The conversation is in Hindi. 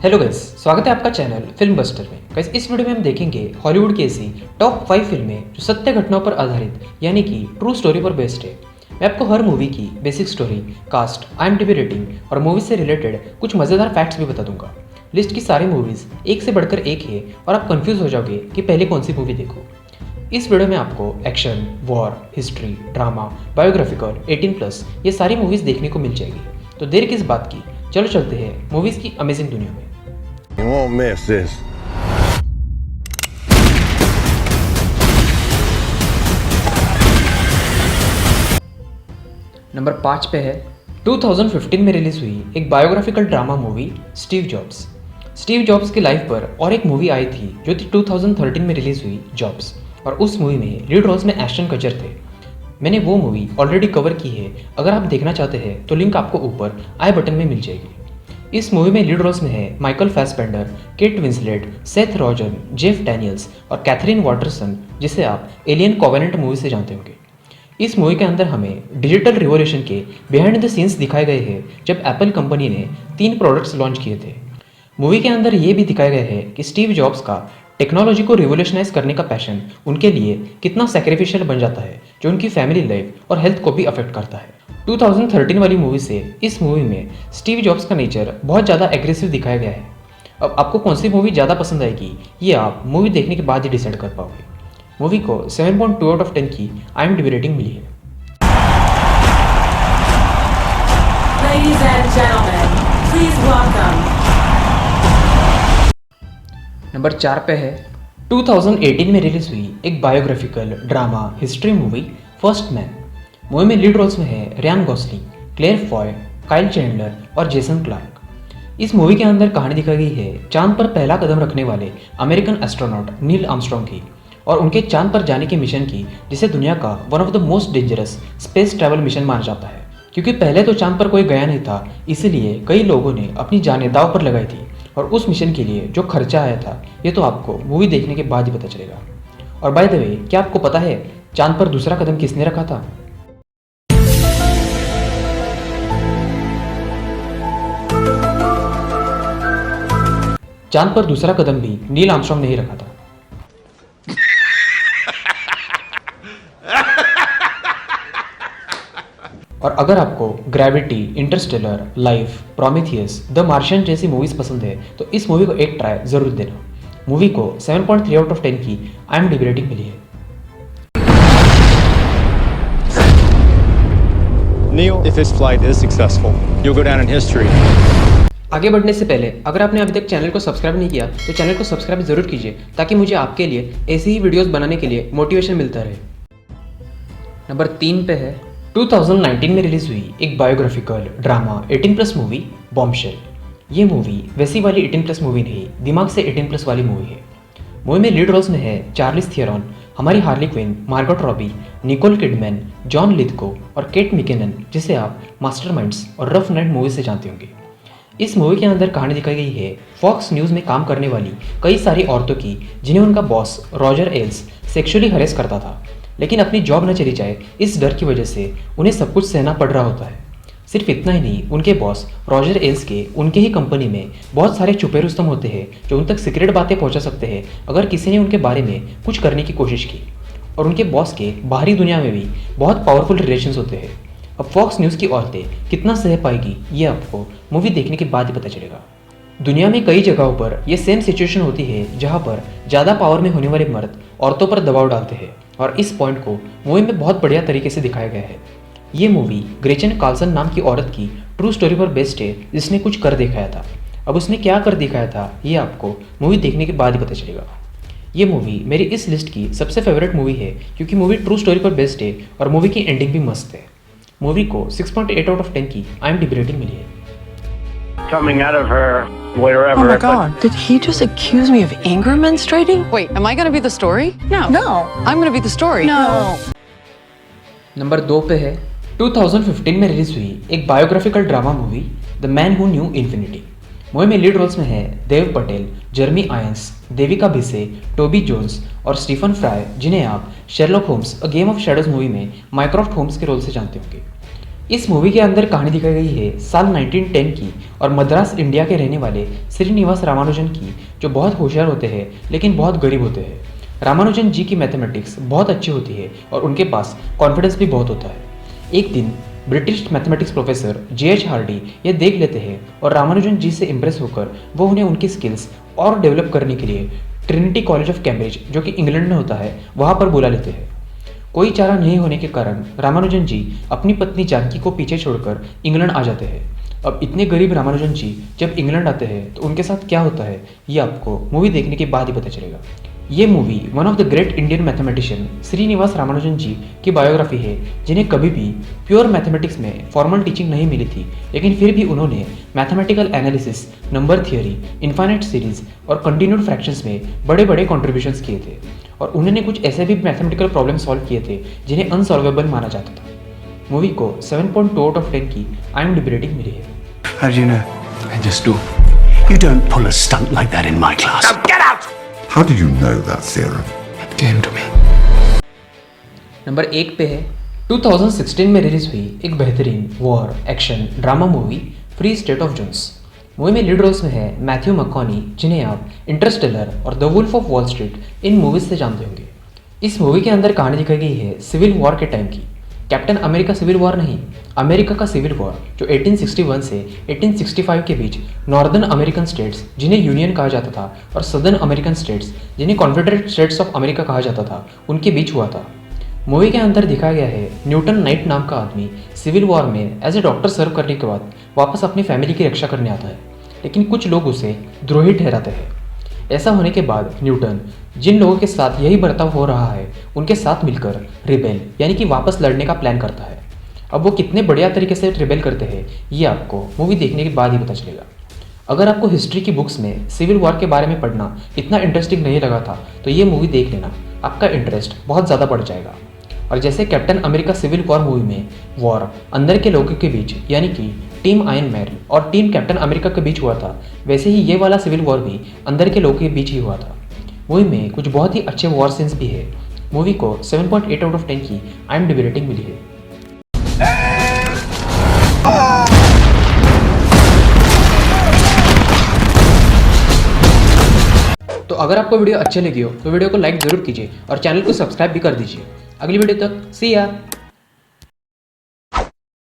हेलो गाइस, स्वागत है आपका चैनल फिल्म बस्टर में। गाइस, इस वीडियो में हम देखेंगे हॉलीवुड की ऐसी टॉप 5 फिल्में जो सत्य घटनाओं पर आधारित यानी कि ट्रू स्टोरी पर बेस्ड है। मैं आपको हर मूवी की basic story, cast, IMDb rating और मूवी से रिलेटेड कुछ मज़ेदार फैक्ट्स भी बता दूंगा। लिस्ट की सारी मूवीज़ एक से बढ़कर एक है और आप कंफ्यूज हो जाओगे कि पहले कौन सी मूवी देखो। इस वीडियो में आपको action, war, history, drama, biographical, 18+ ये सारी मूवीज़ देखने को मिल जाएगी। तो देर किस बात की, चलो चलते हैं मूवीज़ की अमेजिंग दुनिया में। You won't miss this. Number 5 पे है 2015 में रिलीज हुई एक biographical drama movie Steve jobs. Steve jobs की लाइफ पर और एक मूवी आई थी जो थी 2013 में रिलीज हुई जॉब्स, और उस मूवी में लीड रोल्स में एश्टन कचर थे। मैंने वो मूवी ऑलरेडी कवर की है, अगर आप देखना चाहते हैं तो लिंक आपको ऊपर आई बटन में मिल जाएगी। इस मूवी में लीड रोल्स में है Michael Fassbender, Kate Winslet, Seth Rogen, Jeff Daniels और कैथरीन वाटरसन, जिसे आप एलियन कॉवेनेंट मूवी से जानते होंगे। इस मूवी के अंदर हमें डिजिटल रिवॉल्यूशन के बिहाइंड द सीन्स दिखाए गए हैं जब एप्पल कंपनी ने 3 प्रोडक्ट्स लॉन्च किए थे। मूवी के अंदर ये भी दिखाया गया है कि स्टीव जॉब्स का टेक्नोलॉजी को रिवोल्यूशनाइज करने का पैशन उनके लिए कितना सैक्रिफिशियल बन जाता है, जो उनकी फैमिली लाइफ और हेल्थ को भी अफेक्ट करता है। 2013 वाली मूवी से इस मूवी में स्टीव जॉब्स का नेचर बहुत ज़्यादा एग्रेसिव दिखाया गया है। अब आपको कौन सी मूवी ज़्यादा पसंद आएगी ये आप मूवी देखने के बाद ही डिसाइड कर पाओगे। मूवी को 7.2 आउट ऑफ 10 की IMDb रेटिंग मिली है। Ladies and gentlemen, please welcome. Number 4 पे है 2018 में रिलीज हुई एक biographical drama history movie First Man. Movie में लीड रोल्स में है Ryan Gosling, Claire Foy, Kyle Chandler और जेसन क्लार्क। इस मूवी के अंदर कहानी दिखाई गई है चांद पर पहला कदम रखने वाले अमेरिकन एस्ट्रोनॉट नील आर्मस्ट्रॉन्ग की और उनके चांद पर जाने के मिशन की, जिसे दुनिया का one of the most dangerous space travel mission माना जाता है। क्योंकि पहले तो चांद पर कोई गया नहीं था, इसीलिए कई लोगों ने अपनी जानें दांव पर लगाई थी, और उस मिशन के लिए जो खर्चा आया था ये तो आपको मूवी देखने के बाद ही पता चलेगा। और बाय द वे, क्या आपको पता है चांद पर दूसरा कदम किसने रखा था? चांद पर दूसरा कदम भी नील आर्मस्ट्रॉन्ग ने ही रखा था। और अगर आपको gravity, Interstellar, life, Prometheus, the Martian जैसी मूवीज पसंद है तो इस मूवी को एक ट्राई जरूर देना। मूवी को 7.3 आउट ऑफ 10 की IMDb रेटिंग मिली है। Neil, if this flight is successful, you'll go down in history. आगे बढ़ने से पहले अगर आपने अभी तक चैनल को सब्सक्राइब नहीं किया तो चैनल को सब्सक्राइब जरूर कीजिए, ताकि मुझे आपके लिए ऐसी ही वीडियोस बनाने के लिए मोटिवेशन मिलता रहे। नंबर 3 पे है 2019 में रिलीज हुई एक बायोग्राफिकल ड्रामा 18+ मूवी बॉम्बशेल। ये मूवी वैसी वाली 18+ मूवी नहीं, दिमाग से 18+ वाली मूवी है। मूवी में लीड रोल्स में है चार्लिस थियरॉन, हमारी Harley Quinn, Margot Robbie, Nicole Kidman, John Lithgow और केट मिकेनन, जिसे आप मास्टरमाइंड्स और रफ नाइट मूवी से जानते होंगे। इस मूवी के अंदर कहानी दिखाई गई है फॉक्स न्यूज़ में काम करने वाली कई सारी औरतों की, जिन्हें उनका बॉस रॉजर एल्स सेक्सुअली हरेस करता था, लेकिन अपनी जॉब न चली जाए इस डर की वजह से उन्हें सब कुछ सहना पड़ रहा होता है। सिर्फ इतना ही नहीं, उनके बॉस रॉजर एल्स के उनके ही कंपनी में बहुत सारे छुपे रुस्तम होते हैं जो उन तक सीक्रेट बातें पहुंचा सकते हैं अगर किसी ने उनके बारे में कुछ करने की कोशिश की। और उनके बॉस के बाहरी दुनिया में भी बहुत पावरफुल रिलेशंस होते हैं। अब फॉक्स न्यूज़ की औरतें कितना सह पाएगी ये आपको मूवी देखने के बाद ही पता चलेगा। दुनिया में कई जगहों पर यह सेम सिचुएशन होती है जहां पर ज़्यादा पावर में होने वाले मर्द औरतों पर दबाव डालते हैं, और इस पॉइंट को मूवी में बहुत बढ़िया तरीके से दिखाया गया है। ये मूवी ग्रेचन कार्लसन नाम की औरत की ट्रू स्टोरी पर बेस्ड है, जिसने कुछ कर दिखाया था। अब उसने क्या कर दिखाया था ये आपको मूवी देखने के बाद ही पता चलेगा। ये मूवी मेरी इस लिस्ट की सबसे फेवरेट मूवी है, क्योंकि मूवी ट्रू स्टोरी पर बेस्ड है और मूवी की एंडिंग भी मस्त है। मूवी को 6.8 आउट ऑफ 10 की IMDb रेटिंग मिली है। Coming out of her wherever. Oh my God, did he just accuse me of anger menstruating? Wait, am I gonna be the story? No. I'm gonna be the story. No. Number 2 पे है 2015 में रिलीज हुई एक biographical drama movie the man who knew infinity. Movie में लीड रोल्स में है Dev Patel, Jeremy Irons, Devika Bhise, Toby Jones और स्टीफन फ्राई, जिन्हें आप Sherlock Holmes a game of shadows movie में माइक्रोफ्ट होम्स के रोल से जानते होंगे। इस मूवी के अंदर कहानी दिखाई गई है साल 1910 की और मद्रास इंडिया के रहने वाले श्रीनिवास रामानुजन की, जो बहुत होशियार होते हैं लेकिन बहुत गरीब होते हैं। रामानुजन जी की मैथमेटिक्स बहुत अच्छी होती है और उनके पास कॉन्फिडेंस भी बहुत होता है। एक दिन British mathematics professor J.H. Hardy ये देख लेते हैं और रामानुजन जी से इम्प्रेस होकर वो उन्हें उनकी स्किल्स और डेवलप करने के लिए ट्रिनिटी कॉलेज ऑफ कैम्ब्रिज, जो कि इंग्लैंड में होता है, वहाँ पर बुला लेते हैं। कोई चारा नहीं होने के कारण रामानुजन जी अपनी पत्नी जानकी को पीछे छोड़कर इंग्लैंड आ जाते हैं। अब इतने गरीब रामानुजन जी जब इंग्लैंड आते हैं तो उनके साथ क्या होता है ये आपको मूवी देखने के बाद ही पता चलेगा। ये movie one of the great Indian mathematician Srinivasa Ramanujan ji की बायोग्राफी है, जिन्हें कभी भी प्योर मैथमेटिक्स में फॉर्मल टीचिंग नहीं मिली थी, लेकिन फिर भी उन्होंने mathematical analysis, number theory, infinite series और कंटिन्यूड फ्रैक्शंस में बड़े बड़े कॉन्ट्रीब्यूशंस किए थे। और उन्होंने कुछ ऐसे भी मैथमेटिकल प्रॉब्लम सॉल्व किए थे जिन्हें अनसॉल्वेबल माना जाता था। मूवी को 7.2 आउट ऑफ 10 की IMDb रेटिंग मिली है। How do you know? I just do. You don't pull a stunt like that in my class. Now get out! How did you know that theorem? It came to me. Number 1 पे है 2016 में रिलीज हुई एक बेहतरीन war action drama movie Free State of Jones. Movie में लीड रोल्स में है मैथ्यू मैककॉनी, जिन्हें आप इंटरस्टेलर और The Wolf of Wall Street इन मूवीज से जानते होंगे। इस मूवी के अंदर कहानी दिखाई गई है सिविल वॉर के टाइम की। कैप्टन अमेरिका सिविल वॉर नहीं, अमेरिका का सिविल वॉर, जो 1861 से 1865 के बीच नॉर्दर्न अमेरिकन स्टेट्स, जिन्हें यूनियन कहा जाता था, और सदर्न अमेरिकन स्टेट्स, जिन्हें कॉन्फेडरेट स्टेट्स ऑफ अमेरिका कहा जाता था, उनके बीच हुआ था। मूवी के अंदर दिखाया गया है न्यूटन नाइट नाम का आदमी सिविल वॉर में एज ए डॉक्टर सर्व करने के बाद वापस अपनी फैमिली की रक्षा करने आता है, लेकिन कुछ लोग उसे द्रोही ठहराते हैं। ऐसा होने के बाद न्यूटन जिन लोगों के साथ यही बर्ताव हो रहा है उनके साथ मिलकर रिबेल यानी कि वापस लड़ने का प्लान करता है। अब वो कितने बढ़िया तरीके से रिबेल करते हैं ये आपको मूवी देखने के बाद ही पता चलेगा। अगर आपको हिस्ट्री की बुक्स में सिविल वॉर के बारे में पढ़ना इतना इंटरेस्टिंग नहीं लगा था तो ये मूवी देख लेना, आपका इंटरेस्ट बहुत ज़्यादा बढ़ जाएगा। और जैसे Captain America Civil War movie में वॉर अंदर के लोगों के बीच यानी कि टीम आयरन मैन और टीम कैप्टन अमेरिका के बीच हुआ था, वैसे ही ये वाला सिविल वॉर भी अंदर के लोगों के बीच ही हुआ था। मूवी में कुछ बहुत ही अच्छे वॉर सीन्स भी है। मूवी को 7.8 आउट ऑफ 10 की IMDb रेटिंग मिली है। तो अगर आपको वीडियो अच्छे लगी हो तो वीडियो को लाइक ज़रूर कीजिए और चैनल को सब्सक्राइब भी कर दीजिए। अगली वीडियो तक सी या।